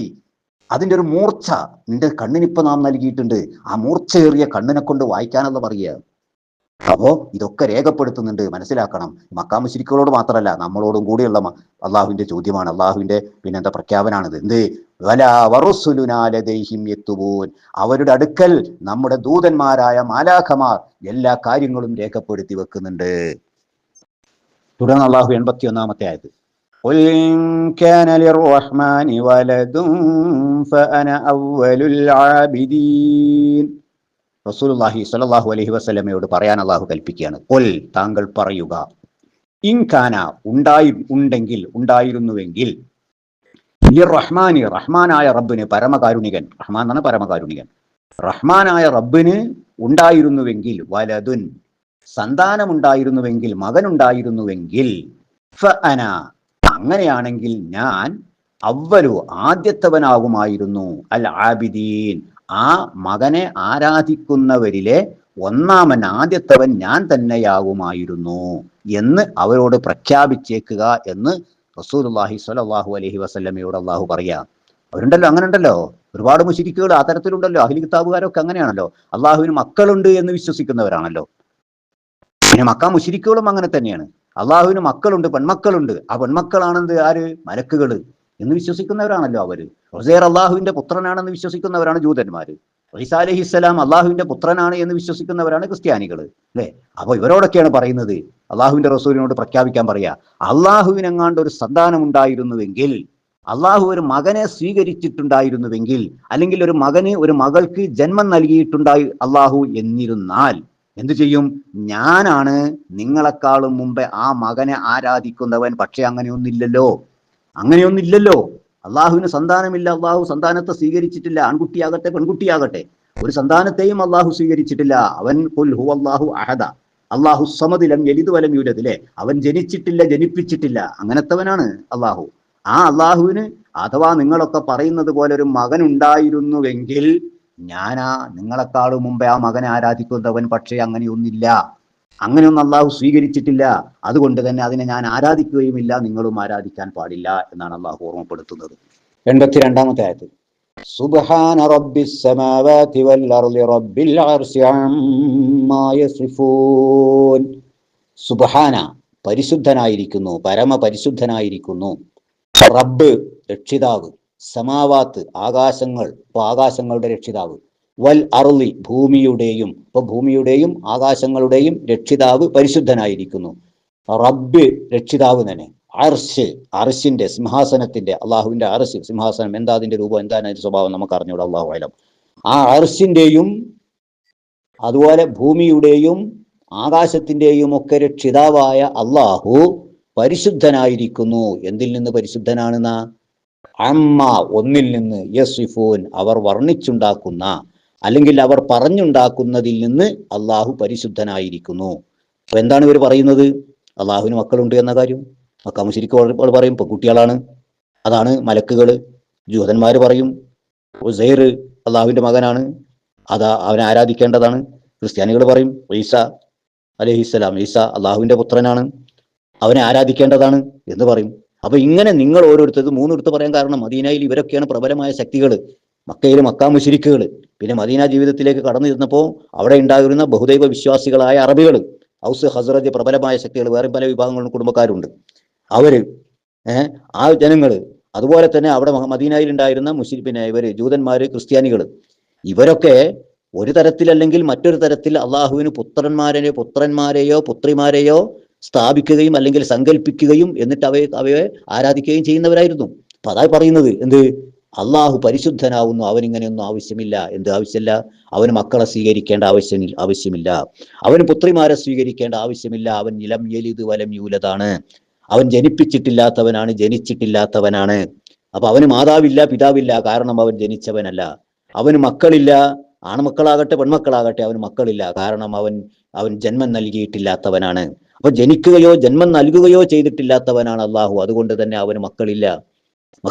അതിൻ്റെ ഒരു മൂർച്ച നിന്റെ കണ്ണിനിപ്പോൾ നാം നൽകിയിട്ടുണ്ട്. ആ മൂർച്ചയേറിയ കണ്ണിനെ കൊണ്ട് വായിക്കാനെന്ന് പറയുക. അപ്പോ ഇതൊക്കെ രേഖപ്പെടുത്തുന്നുണ്ട്. മനസ്സിലാക്കണം. മക്കാ മുശ്രിക്കുകളോട് മാത്രമല്ല, നമ്മളോടും കൂടിയുള്ള അള്ളാഹുവിന്റെ ചോദ്യമാണ്, അള്ളാഹുവിന്റെ പിന്നെന്താ പ്രഖ്യാപനാണിത്. എന്ത്? വലാ വറുസുലുനാ ലദൈഹിം യക്തുബൂൻ. അവരുടെ അടുക്കൽ നമ്മുടെ ദൂതന്മാരായ മാലാഖമാർ എല്ലാ കാര്യങ്ങളും രേഖപ്പെടുത്തി വെക്കുന്നുണ്ട്. തുടർന്ന് അള്ളാഹു 81-ാമത്തെ ആയത്ത്, ഖുൽ ഇൻ കാന ലിർറഹ്മാനി വലദുൻ ഫഅന അവ്വലുൽ ആബിദീൻ. റസൂലുള്ളാഹി സ്വല്ലല്ലാഹു അലൈഹി വസല്ലമയോട് പറയാൻ അള്ളാഹു കൽപ്പിക്കുകയാണ്. ഖുൽ, താങ്കൾ പറയുക, ഇൻ കാന ഉണ്ടായിരുന്നുവെങ്കിൽ, ലിർറഹ്മാനി, റഹ്മാനായ റബ്ബിന്, പരമകാരുണികൻ, റഹ്മാൻ എന്നാണ് പരമകാരുണികൻ, റഹ്മാനായ റബ്ബിന് ഉണ്ടായിരുന്നുവെങ്കിൽ, വലദുൻ, സന്താനമുണ്ടായിരുന്നുവെങ്കിൽ, മകനുണ്ടായിരുന്നുവെങ്കിൽ, ഫഅന, അങ്ങനെയാണെങ്കിൽ ഞാൻ, അവ്വലു, ആദ്യത്തവനാകുമായിരുന്നു, അൽ ആബിദീൻ, ആ മകനെ ആരാധിക്കുന്നവരിലെ ഒന്നാമൻ, ആദ്യത്തവൻ ഞാൻ തന്നെയാകുമായിരുന്നു എന്ന് അവരോട് പ്രഖ്യാപിച്ചേക്കുക എന്ന് റസൂലുള്ളാഹി സ്വല്ലല്ലാഹു അലൈഹി വസല്ലമയോട് അള്ളാഹു പറയാ. അവരുണ്ടല്ലോ, അങ്ങനെ ഉണ്ടല്ലോ, ഒരുപാട് മുശ്രിക്കുകൾ ആ തരത്തിലുണ്ടല്ലോ. അഹ്ലി കിതാബുകാരൊക്കെ അങ്ങനെയാണല്ലോ, അള്ളാഹുവിന് മക്കളുണ്ട് എന്ന് വിശ്വസിക്കുന്നവരാണല്ലോ. പിന്നെ മക്ക മുശ്രിക്കുകളും അങ്ങനെ തന്നെയാണ്. അള്ളാഹുവിന് മക്കളുണ്ട്, പെൺമക്കളുണ്ട്. ആ പെൺമക്കളാണെന്ത്? ആര്? മലക്കുകൾ എന്ന് വിശ്വസിക്കുന്നവരാണല്ലോ അവര്. ഉസൈർ അള്ളാഹുവിന്റെ പുത്രനാണെന്ന് വിശ്വസിക്കുന്നവരാണ് ജൂതന്മാര്. ഈസാ അലൈഹിസ്സലാം അള്ളാഹുവിന്റെ പുത്രനാണ് എന്ന് വിശ്വസിക്കുന്നവരാണ് ക്രിസ്ത്യാനികൾ, അല്ലെ? അപ്പൊ ഇവരോടൊക്കെയാണ് പറയുന്നത്, അള്ളാഹുവിന്റെ റസൂലിനോട് പ്രഖ്യാപിക്കാൻ പറയാ, അള്ളാഹുവിനെങ്ങാണ്ട് ഒരു സന്താനം ഉണ്ടായിരുന്നുവെങ്കിൽ, അള്ളാഹു ഒരു മകനെ സ്വീകരിച്ചിട്ടുണ്ടായിരുന്നുവെങ്കിൽ, അല്ലെങ്കിൽ ഒരു മകന് ഒരു മകൾക്ക് ജന്മം നൽകിയിട്ടുണ്ടായി അള്ളാഹു എന്നിരുന്നാൽ എന്തു ചെയ്യും? ഞാനാണ് നിങ്ങളെക്കാളും മുമ്പേ ആ മകനെ ആരാധിക്കുന്നവൻ. പക്ഷെ അങ്ങനെയൊന്നില്ലല്ലോ. അള്ളാഹുവിന് സന്താനമില്ല, അള്ളാഹു സന്താനത്തെ സ്വീകരിച്ചിട്ടില്ല. ആൺകുട്ടിയാകട്ടെ പെൺകുട്ടിയാകട്ടെ ഒരു സന്താനത്തെയും അള്ളാഹു സ്വീകരിച്ചിട്ടില്ല. അവൻ ഖുൽ ഹുവല്ലാഹു അഹദ അള്ളാഹു സമദ് ലം യലിദ് വലം യൂലദ്, അല്ലേ? അവൻ ജനിച്ചിട്ടില്ല, ജനിപ്പിച്ചിട്ടില്ല, അങ്ങനത്തവനാണ് അള്ളാഹു. ആ അള്ളാഹുവിന് അഥവാ നിങ്ങളൊക്കെ പറയുന്നത് പോലെ ഒരു മകൻ ഉണ്ടായിരുന്നുവെങ്കിൽ ഞാനാ നിങ്ങളെക്കാളും മുമ്പേ ആ മകനെ ആരാധിക്കുന്നവൻ. പക്ഷേ അങ്ങനെയൊന്നും അള്ളാഹു സ്വീകരിച്ചിട്ടില്ല. അതുകൊണ്ട് തന്നെ അതിനെ ഞാൻ ആരാധിക്കുകയുമില്ല, നിങ്ങളും ആരാധിക്കാൻ പാടില്ല എന്നാണ് അള്ളാഹു ഓർമ്മപ്പെടുത്തുന്നത്. 82-ാമത്തെ ആയത്ത്, സുബ്ഹാന റബ്ബിസ് സമാവാതി വൽ അർളി റബ്ബിൽ അർശി അമ്മാ യസിഫൂൻ. സുബ്ഹാന, പരിശുദ്ധനായിരിക്കുന്നു, പരമപരിശുദ്ധനായിരിക്കുന്നു. റബ്ബ്, രക്ഷിതാവ്. സമാവാത്ത്, ആകാശങ്ങൾ, ഇപ്പൊ ആകാശങ്ങളുടെ രക്ഷിതാവ്. വൽ അർളി, ഭൂമിയുടെയും, ഇപ്പൊ ഭൂമിയുടെയും ആകാശങ്ങളുടെയും രക്ഷിതാവ് പരിശുദ്ധനായിരിക്കുന്നു. റബ്ബ്, രക്ഷിതാവ് തന്നെ. അർശ്, അർശിന്റെ, സിംഹാസനത്തിന്റെ, അള്ളാഹുവിന്റെ അർശ്, സിംഹാസനം. എന്താ അതിന്റെ രൂപം, എന്താണ് അതിന്റെ സ്വഭാവം നമുക്ക് അറിഞ്ഞൂടാ, അള്ളാഹു അലം. ആ അർശിന്റെയും അതുപോലെ ഭൂമിയുടെയും ആകാശത്തിന്റെയും ഒക്കെ രക്ഷിതാവായ അള്ളാഹു പരിശുദ്ധനായിരിക്കുന്നു. എന്തിൽ നിന്ന് പരിശുദ്ധനാണെന്ന? അമ്മ, ഒന്നിൽ നിന്ന്, യസിഫൂൻ, അവർ വർണ്ണിച്ചുണ്ടാക്കുന്ന അല്ലെങ്കിൽ അവർ പറഞ്ഞുണ്ടാക്കുന്നതിൽ നിന്ന് അള്ളാഹു പരിശുദ്ധനായിരിക്കുന്നു. അപ്പൊ എന്താണ് ഇവർ പറയുന്നത്? അള്ളാഹുവിന് മക്കളുണ്ട് എന്ന കാര്യം. മക്ക മുശ്രിക്കുകൾ പറയും പെൺകുട്ടികളാണ്, അതാണ് മലക്കുകൾ. ജൂതന്മാര് പറയും ഉസൈർ അള്ളാഹുവിന്റെ മകനാണ്, അതാ അവനെ ആരാധിക്കേണ്ടതാണ്. ക്രിസ്ത്യാനികൾ പറയും ഈസ അലൈഹിസ്സലാം, ഈസ അള്ളാഹുവിന്റെ പുത്രനാണ്, അവനെ ആരാധിക്കേണ്ടതാണ് എന്ന് പറയും. അപ്പൊ ഇങ്ങനെ നിങ്ങൾ ഓരോരുത്തരും മൂന്നെടുത്ത് പറയാൻ കാരണം, മദീനയിൽ ഇവരൊക്കെയാണ് പ്രബലമായ ശക്തികൾ. മക്കയിൽ മക്കാ മുശ്രിക്കുകൾ. പിന്നെ മദീന ജീവിതത്തിലേക്ക് കടന്നു ചെന്നപ്പോൾ അവിടെ ഉണ്ടായിരുന്ന ബഹുദൈവ വിശ്വാസികളായ അറബികൾ, ഔസ് ഹസ്റജ്, പ്രബലമായ ശക്തികൾ. വേറെ പല വിഭാഗങ്ങളും കുടുംബക്കാരുണ്ട്. അവര് ആ ജനങ്ങൾ, അതുപോലെ തന്നെ അവിടെ മദീനയിൽ ഉണ്ടായിരുന്ന ഇവര് ജൂതന്മാര്, ക്രിസ്ത്യാനികൾ, ഇവരൊക്കെ ഒരു തരത്തിലല്ലെങ്കിൽ മറ്റൊരു തരത്തിൽ അള്ളാഹുവിന് പുത്രന്മാരെയോ പുത്രിമാരെയോ സ്ഥാപിക്കുകയും അല്ലെങ്കിൽ സങ്കല്പിക്കുകയും എന്നിട്ട് അവയെ ആരാധിക്കുകയും ചെയ്യുന്നവരായിരുന്നു. അപ്പൊ അതായി പറയുന്നത് എന്ത്? അള്ളാഹു പരിശുദ്ധനാവുന്നു, അവനിങ്ങനെയൊന്നും ആവശ്യമില്ല. എന്ത് ആവശ്യമില്ല? അവന് മക്കളെ സ്വീകരിക്കേണ്ട ആവശ്യമില്ല, അവന് പുത്രിമാരെ സ്വീകരിക്കേണ്ട ആവശ്യമില്ല. അവൻ ലം യലിദ് വലം യൂലദാണ്, അവൻ ജനിപ്പിച്ചിട്ടില്ലാത്തവനാണ്, ജനിച്ചിട്ടില്ലാത്തവനാണ്. അപ്പൊ അവന് മാതാവില്ല, പിതാവില്ല, കാരണം അവൻ ജനിച്ചവനല്ല. അവന് മക്കളില്ല, ആൺമക്കളാകട്ടെ പെൺമക്കളാകട്ടെ, അവന് മക്കളില്ല, കാരണം അവൻ ജന്മം നൽകിയിട്ടില്ലാത്തവനാണ്. അപ്പൊ ജനിക്കുകയോ ജന്മം നൽകുകയോ ചെയ്തിട്ടില്ലാത്തവനാണ് അള്ളാഹു. അതുകൊണ്ട് തന്നെ അവന് മക്കളില്ല.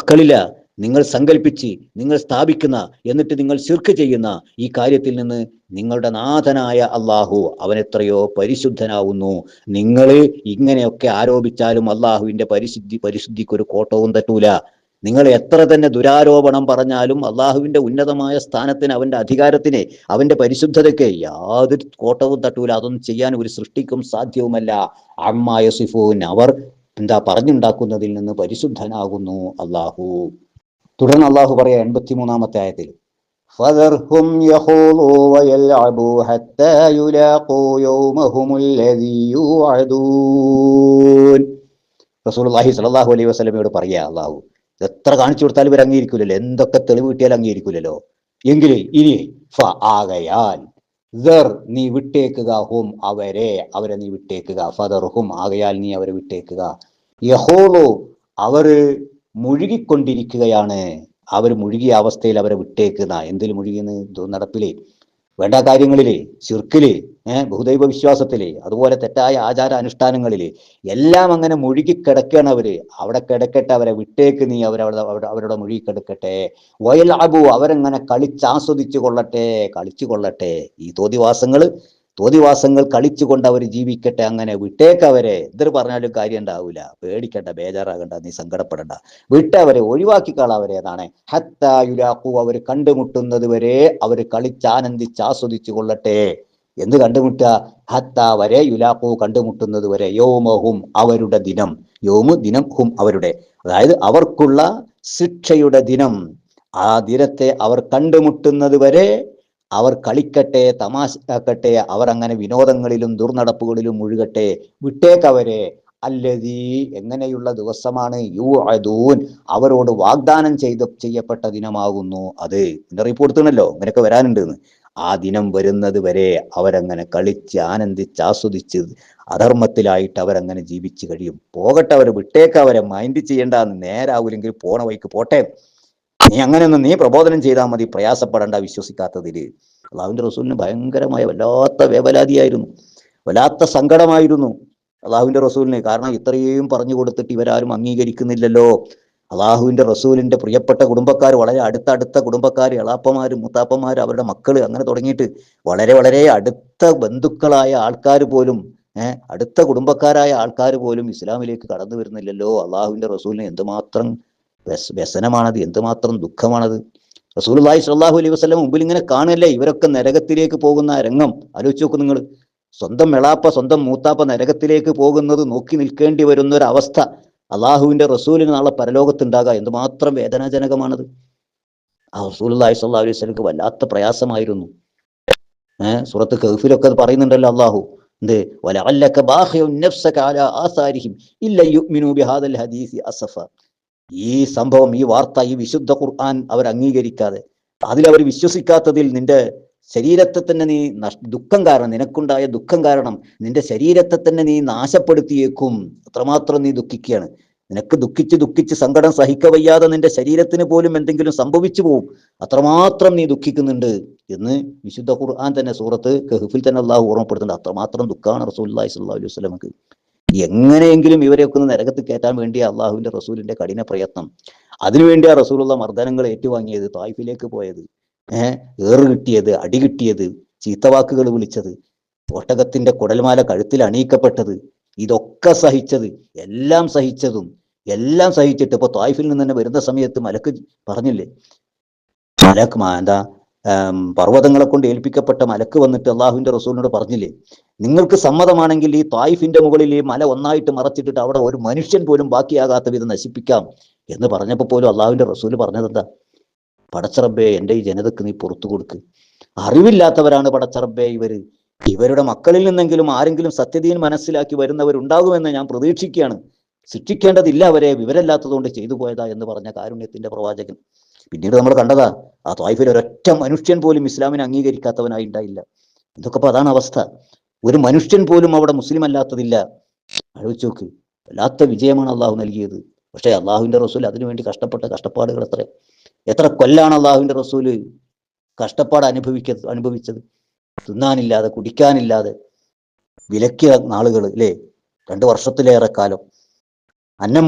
നിങ്ങൾ സങ്കല്പിച്ച്, നിങ്ങൾ സ്ഥാപിക്കുന്ന, എന്നിട്ട് നിങ്ങൾ ശിർക്ക് ചെയ്യുന്ന ഈ കാര്യത്തിൽ നിന്ന് നിങ്ങളുടെ നാഥനായ അള്ളാഹു അവൻ എത്രയോ പരിശുദ്ധനാവുന്നു. നിങ്ങൾ ഇങ്ങനെയൊക്കെ ആരോപിച്ചാലും അള്ളാഹുവിന്റെ പരിശുദ്ധിക്ക് ഒരു കോട്ടവും തട്ടൂല. നിങ്ങൾ എത്ര തന്നെ ദുരാരോപണം പറഞ്ഞാലും അള്ളാഹുവിന്റെ ഉന്നതമായ സ്ഥാനത്തിന്, അവന്റെ അധികാരത്തിന്, അവന്റെ പരിശുദ്ധതയ്ക്ക് യാതൊരു കോട്ടവും തട്ടൂല. അതൊന്നും ചെയ്യാൻ ഒരു സൃഷ്ടിക്കും സാധ്യവുമല്ല. അമ്മാ യസിഫൂൻ, അവർ പറഞ്ഞുണ്ടാക്കുന്നതിൽ നിന്ന് പരിശുദ്ധനാകുന്നു അള്ളാഹു. തുടർന്ന് അള്ളാഹു പറയാ 83-ാമത്തെ ആയത്തിൽ, ഫദർഹും യഖൂലൂ വയൽഅബൂ ഹത്താ യുലാഖൂ യൗമഹുമുല്ലദീ യുഅദൂൻ. റസൂലുള്ളാഹി സ്വല്ലല്ലാഹു അലൈഹി വസല്ലമയോട് പറയാ അള്ളാഹു, എത്ര കാണിച്ചു കൊടുത്താലും ഇവർ അംഗീകരിക്കൂലല്ലോ, എന്തൊക്കെ തെളിവ് കിട്ടിയാലും അംഗീകരിക്കൂലല്ലോ. എങ്കിൽ ഇനി ആകയാൽ നീ വിട്ടേക്കുക, ഹും അവരെ നീ വിട്ടേക്കുക. ഫദർഹും, ആകയാൽ നീ അവരെ വിട്ടേക്കുക. യഖൂലു, അവര് മുഴുകിക്കൊണ്ടിരിക്കുകയാണ്. അവർ മുഴുകിയ അവസ്ഥയിൽ അവരെ വിട്ടേക്കുന്ന. എന്തിൽ മുഴുകിയെന്ന്? നടപ്പിലെ വേണ്ട കാര്യങ്ങളിലെ, ശിർക്കില്, ബഹുദൈവ വിശ്വാസത്തില്, അതുപോലെ തെറ്റായ ആചാര അനുഷ്ഠാനങ്ങളില് എല്ലാം അങ്ങനെ മുഴുകിക്കിടക്കുകയാണ് അവര്. അവിടെ കിടക്കട്ടെ, അവരെ വിട്ടേക്ക് നീ, അവരുടെ മുഴുകിക്കിടക്കട്ടെ. വയൽ അബു, അവരെങ്ങനെ കളിച്ചാസ്വദിച്ചു കൊള്ളട്ടെ. ഈ തോന്നിവാസങ്ങൾ തോന്നിവാസങ്ങൾ കളിച്ചുകൊണ്ട് അവർ ജീവിക്കട്ടെ, അങ്ങനെ വിട്ടേക്കവരെ. എന്തൊരു പറഞ്ഞാലും കാര്യം ഉണ്ടാവില്ല. പേടിക്കണ്ട, ബേജാറാകണ്ട, നീ സങ്കടപ്പെടണ്ട. വിട്ടവരെ, ഒഴിവാക്കിക്കളവരെ എന്നാണ്. ഹത്താ യുലാഖു, അവർ കണ്ടുമുട്ടുന്നത് വരെ അവർ കളിച്ചാനന്ദിച്ച് ആസ്വദിച്ചു കൊള്ളട്ടെ. എന്ത് കണ്ടുമുട്ടുക? ഹത്താ വരെ, യുലാഖു കണ്ടുമുട്ടുന്നത് വരെ, യൗമഹും അവരുടെ ദിനം, യൗമു ദിനം, ഹും അവരുടെ, അതായത് അവർക്കുള്ള ശിക്ഷയുടെ ദിനം, ആ ദിനത്തെ അവർ കണ്ടുമുട്ടുന്നത് വരെ അവർ കളിക്കട്ടെ, തമാശാക്കട്ടെ, അവർ അങ്ങനെ വിനോദങ്ങളിലും ദുർനടപ്പുകളിലും മുഴുകട്ടെ, വിട്ടേക്കവരെ. അല്ലദീ, എങ്ങനെയുള്ള ദിവസമാണ്, യൂഅദൂൻ, അവരോട് വാഗ്ദാനം ചെയ്യപ്പെട്ട ദിനമാകുന്നു അത്. മുന്നറിയിപ്പ് കൊടുത്തണല്ലോ ഇങ്ങനെയൊക്കെ വരാനുണ്ട് എന്ന്. ആ ദിനം വരുന്നത് വരെ അവരങ്ങനെ കളിച്ച് ആനന്ദിച്ച് ആസ്വദിച്ച് അധർമ്മത്തിലായിട്ട് അവരങ്ങനെ ജീവിച്ചു കഴിയും. പോകട്ടെ, അവർ വിട്ടേക്കവരെ, മൈൻഡ് ചെയ്യേണ്ട, നേരാവൂലെങ്കിൽ പോണ വഴിക്ക് പോട്ടെ. നീ അങ്ങനെയൊന്നും നീ പ്രബോധനം ചെയ്താൽ മതി, പ്രയാസപ്പെടേണ്ട വിശ്വസിക്കാത്തതില്. അള്ളാഹുവിന്റെ റസൂലിന് ഭയങ്കരമായ വല്ലാത്ത വേവലാതിയായിരുന്നു, വല്ലാത്ത സങ്കടമായിരുന്നു അള്ളാഹുവിന്റെ റസൂലിന്. കാരണം ഇത്രയും പറഞ്ഞു കൊടുത്തിട്ട് ഇവരാരും അംഗീകരിക്കുന്നില്ലല്ലോ. അള്ളാഹുവിന്റെ റസൂലിന്റെ പ്രിയപ്പെട്ട കുടുംബക്കാർ, വളരെ അടുത്ത കുടുംബക്കാർ, എളാപ്പമാര്, മുത്താപ്പന്മാര്, അവരുടെ മക്കള്, അങ്ങനെ തുടങ്ങിയിട്ട് വളരെ വളരെ അടുത്ത ബന്ധുക്കളായ ആൾക്കാർ പോലും, അടുത്ത കുടുംബക്കാരായ ആൾക്കാർ പോലും ഇസ്ലാമിലേക്ക് കടന്നു വരുന്നില്ലല്ലോ. അള്ളാഹുവിന്റെ റസൂലിന് എന്തുമാത്രം വ്യസനമാണത്, എന്തുമാത്രം ദുഃഖമാണത്. റസൂലുള്ളാഹി സ്വല്ലല്ലാഹു അലൈഹി വസല്ലം മുമ്പിൽ ഇങ്ങനെ കാണല്ലേ ഇവരൊക്കെ നരകത്തിലേക്ക് പോകുന്ന രംഗം. ആലോചിച്ച് നോക്കും നിങ്ങൾ. സ്വന്തം എളാപ്പ, സ്വന്തം മൂത്താപ്പ നരകത്തിലേക്ക് പോകുന്നത് നോക്കി നിൽക്കേണ്ടി വരുന്ന ഒരു അവസ്ഥ അള്ളാഹുവിന്റെ റസൂലിന് നാളെ പരലോകത്തുണ്ടാകുക, എന്തുമാത്രം വേദനാജനകമാണത്. ആ റസൂലുള്ളാഹി സ്വല്ലല്ലാഹു അലൈഹി വസല്ലം വല്ലാത്ത പ്രയാസമായിരുന്നു. സൂറത്ത് കഹ്ഫിലൊക്കെ പറയുന്നുണ്ടല്ലോ അള്ളാഹു, എന്ത്, വലഅല്ലക ബാഖിഉൻ നഫ്സക അലാ ആസാരിഹിം ഇല്ല യുഅ്മിനൂ ബിഹാദൽ ഹദീസി അസഫ. ഈ സംഭവം, ഈ വാർത്ത, ഈ വിശുദ്ധ ഖുർആൻ അവർ അംഗീകരിക്കാതെ, അതിലവർ വിശ്വസിക്കാത്തതിൽ നിന്റെ ശരീരത്തെ തന്നെ നീ ദുഃഖം കാരണം, നിനക്കുണ്ടായ ദുഃഖം കാരണം നിന്റെ ശരീരത്തെ തന്നെ നീ നാശപ്പെടുത്തിയേക്കും. അത്രമാത്രം നീ ദുഃഖിക്കുകയാണ്. നിനക്ക് ദുഃഖിച്ച് സങ്കടം സഹിക്കവയ്യാതെ നിന്റെ ശരീരത്തിന് പോലും എന്തെങ്കിലും സംഭവിച്ചു പോവും, അത്രമാത്രം നീ ദുഃഖിക്കുന്നുണ്ട് എന്ന് വിശുദ്ധ ഖുർആൻ തന്നെ സൂറത്ത് കഹ്ഫിൽ തന്നെ അള്ളാഹു ഓർമ്മപ്പെടുത്തുന്നുണ്ട്. അത്രമാത്രം ദുഃഖമാണ് റസൂലുള്ളാഹി സ്വല്ലല്ലാഹു അലൈഹി വസല്ലമക്ക്. എങ്ങനെയെങ്കിലും ഇവരെയൊക്കെ ഒന്ന് നരകത്ത് കയറ്റാൻ വേണ്ടി അള്ളാഹുവിന്റെ റസൂലിന്റെ കഠിന പ്രയത്നം. അതിനുവേണ്ടിയാ റസൂലുള്ള മർദ്ദനങ്ങൾ ഏറ്റുവാങ്ങിയത്, തായിഫിലേക്ക് പോയത്, ഏറ് കിട്ടിയത്, അടി കിട്ടിയത്, ചീത്തവാക്കുകൾ വിളിച്ചത്, ഒട്ടകത്തിന്റെ കുടൽമാല കഴുത്തിൽ അണിയിക്കപ്പെട്ടത്, ഇതൊക്കെ സഹിച്ചത്, എല്ലാം സഹിച്ചിട്ട് ഇപ്പൊ തായിഫിൽ നിന്ന് തന്നെ വരുന്ന സമയത്ത് മലക്ക് പറഞ്ഞില്ലേ, മലക്ക് എന്താ, പർവ്വതങ്ങളെ കൊണ്ട് ഏൽപ്പിക്കപ്പെട്ട മലക്ക് വന്നിട്ട് അള്ളാഹുവിന്റെ റസൂലിനോട് പറഞ്ഞില്ലേ, നിങ്ങൾക്ക് സമ്മതമാണെങ്കിൽ ഈ തായിഫിന്റെ മുകളിൽ ഈ മല ഒന്നായിട്ട് മറച്ചിട്ടിട്ട് അവിടെ ഒരു മനുഷ്യൻ പോലും ബാക്കിയാകാത്ത വിധം നശിപ്പിക്കാം എന്ന് പറഞ്ഞപ്പോൾ പോലും അള്ളാഹുവിന്റെ റസൂല് പറഞ്ഞതെന്താ? പടച്ചറബ്ബേ, എൻ്റെ ഈ ജനതക്ക് നീ പുറത്തു കൊടുക്ക്. അറിവില്ലാത്തവരാണ് പടച്ചറബ്ബേ ഇവരുടെ മക്കളിൽ നിന്നെങ്കിലും ആരെങ്കിലും സത്യദീൻ മനസ്സിലാക്കി വരുന്നവരുണ്ടാകുമെന്ന് ഞാൻ പ്രതീക്ഷിക്കുകയാണ്. ശിക്ഷിക്കേണ്ടതില്ല അവരെ, വിവരമില്ലാത്തതുകൊണ്ട് ചെയ്തു പോയതാ എന്ന് പറഞ്ഞ കാരുണ്യത്തിന്റെ പ്രവാചകൻ. പിന്നീട് നമ്മൾ കണ്ടതാ, ആ ത്വായിഫിൽ ഒരൊറ്റ മനുഷ്യൻ പോലും ഇസ്ലാമിനെ അംഗീകരിക്കാത്തവനായി ഉണ്ടായില്ല. ഇതൊക്കെ അതാണ് അവസ്ഥ. ഒരു മനുഷ്യൻ പോലും അവിടെ മുസ്ലിം അല്ലാത്തതില്ല. ആലോചിച്ച് നോക്ക്, വല്ലാത്ത വിജയമാണ് അള്ളാഹു നൽകിയത്. പക്ഷേ അള്ളാഹുവിന്റെ റസൂൽ അതിനുവേണ്ടി കഷ്ടപ്പെട്ട കഷ്ടപ്പാടുകൾ എത്ര കൊല്ലാണ് അള്ളാഹുവിന്റെ റസൂല് കഷ്ടപ്പാട് അനുഭവിച്ചത്. തിന്നാനില്ലാതെ കുടിക്കാനില്ലാതെ വിലക്കിയ നാളുകൾ അല്ലേ, 2 വർഷത്തിലേറെ കാലം അന്നം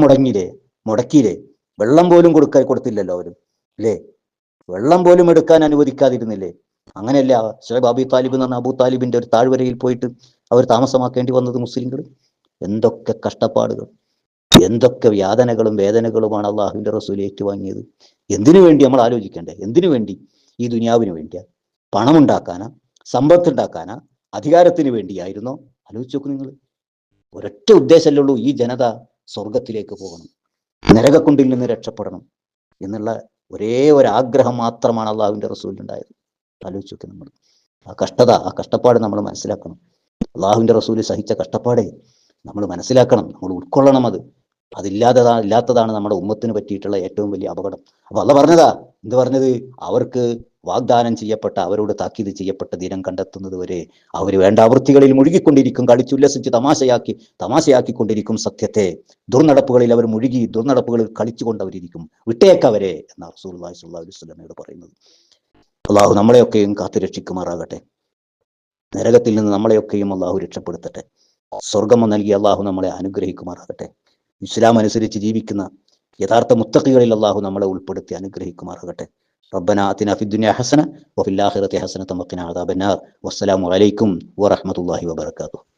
മുടക്കിയില്ലേ, വെള്ളം പോലും കൊടുത്തില്ലല്ലോ അവര് അല്ലേ, വെള്ളം പോലും എടുക്കാൻ അനുവദിക്കാതിരുന്നില്ലേ. അങ്ങനെയല്ല ശുഐബ് അബി താലിബ് എന്ന് പറഞ്ഞ അബൂ താലിബിന്റെ ഒരു താഴ്വരയിൽ പോയിട്ട് അവർ താമസമാക്കേണ്ടി വന്നത് മുസ്ലിങ്ങൾ. എന്തൊക്കെ കഷ്ടപ്പാടുകൾ, എന്തൊക്കെ വേദനകളുമാണ് അള്ളാഹുവിന്റെ റസൂൽ ഏറ്റുവാങ്ങിയത്. എന്തിനു വേണ്ടി നമ്മൾ ആലോചിക്കണ്ടേ? എന്തിനു വേണ്ടി? ഈ ദുനിയാവിന് വേണ്ടിയാ? പണമുണ്ടാക്കാനാ? സമ്പത്തുണ്ടാക്കാനാ? അധികാരത്തിന് വേണ്ടിയായിരുന്നോ? ആലോചിച്ച് നോക്കൂ നിങ്ങൾ. ഒരൊറ്റ ഉദ്ദേശമല്ലേ ഉള്ളൂ, ഈ ജനത സ്വർഗത്തിലേക്ക് പോകണം, നരകക്കുണ്ടിൽ നിന്ന് രക്ഷപ്പെടണം എന്നുള്ള ഒരേ ഒരു ആഗ്രഹം മാത്രമാണ് അള്ളാഹുവിന്റെ റസൂലിനുണ്ടായത്. ആലോചിച്ച് നോക്കി നമ്മൾ. ആ കഷ്ടപ്പാട് നമ്മൾ മനസ്സിലാക്കണം. അള്ളാഹുവിന്റെ റസൂല് സഹിച്ച കഷ്ടപ്പാടേ നമ്മൾ മനസ്സിലാക്കണം, നമ്മൾ ഉൾക്കൊള്ളണം. ഇല്ലാത്തതാണ് നമ്മുടെ ഉമ്മത്തിന് പറ്റിയിട്ടുള്ള ഏറ്റവും വലിയ അപകടം. അപ്പൊ അള്ളാഹ് പറഞ്ഞത്, അവർക്ക് വാഗ്ദാനം ചെയ്യപ്പെട്ട, അവരോട് താക്കീത് ചെയ്യപ്പെട്ട ദിനം കണ്ടെത്തുന്നത് വരെ അവർ വേണ്ട ആവൃത്തികളിൽ മുഴുകിക്കൊണ്ടിരിക്കും, കളിച്ചുല്ലസിച്ച് തമാശയാക്കിക്കൊണ്ടിരിക്കും സത്യത്തെ. ദുർനടപ്പുകളിൽ അവർ മുഴുകി, ദുർനടപ്പുകളിൽ കളിച്ചുകൊണ്ടവരിക്കും. വിട്ടേക്കവരെ എന്നാണ് റസൂലുള്ളാഹി സ്വല്ലല്ലാഹു അലൈഹി വസല്ലമയോട് പറയുന്നത്. അള്ളാഹു നമ്മളെയൊക്കെയും കാത്തു രക്ഷിക്കുമാറാകട്ടെ. നരകത്തിൽ നിന്ന് നമ്മളെയൊക്കെയും അള്ളാഹു രക്ഷപ്പെടുത്തട്ടെ. സ്വർഗം നൽകി അള്ളാഹു നമ്മളെ അനുഗ്രഹിക്കുമാറാകട്ടെ. ഇസ്ലാം അനുസരിച്ച് ജീവിക്കുന്ന യഥാർത്ഥ മുത്തഖികളിൽ അള്ളാഹു നമ്മളെ ഉൾപ്പെടുത്തി അനുഗ്രഹിക്കുമാറാകട്ടെ. ربنا آتنا في الدنيا حسنة وفي الآخرة حسنة وقنا عذاب النار والسلام عليكم ورحمة الله وبركاته.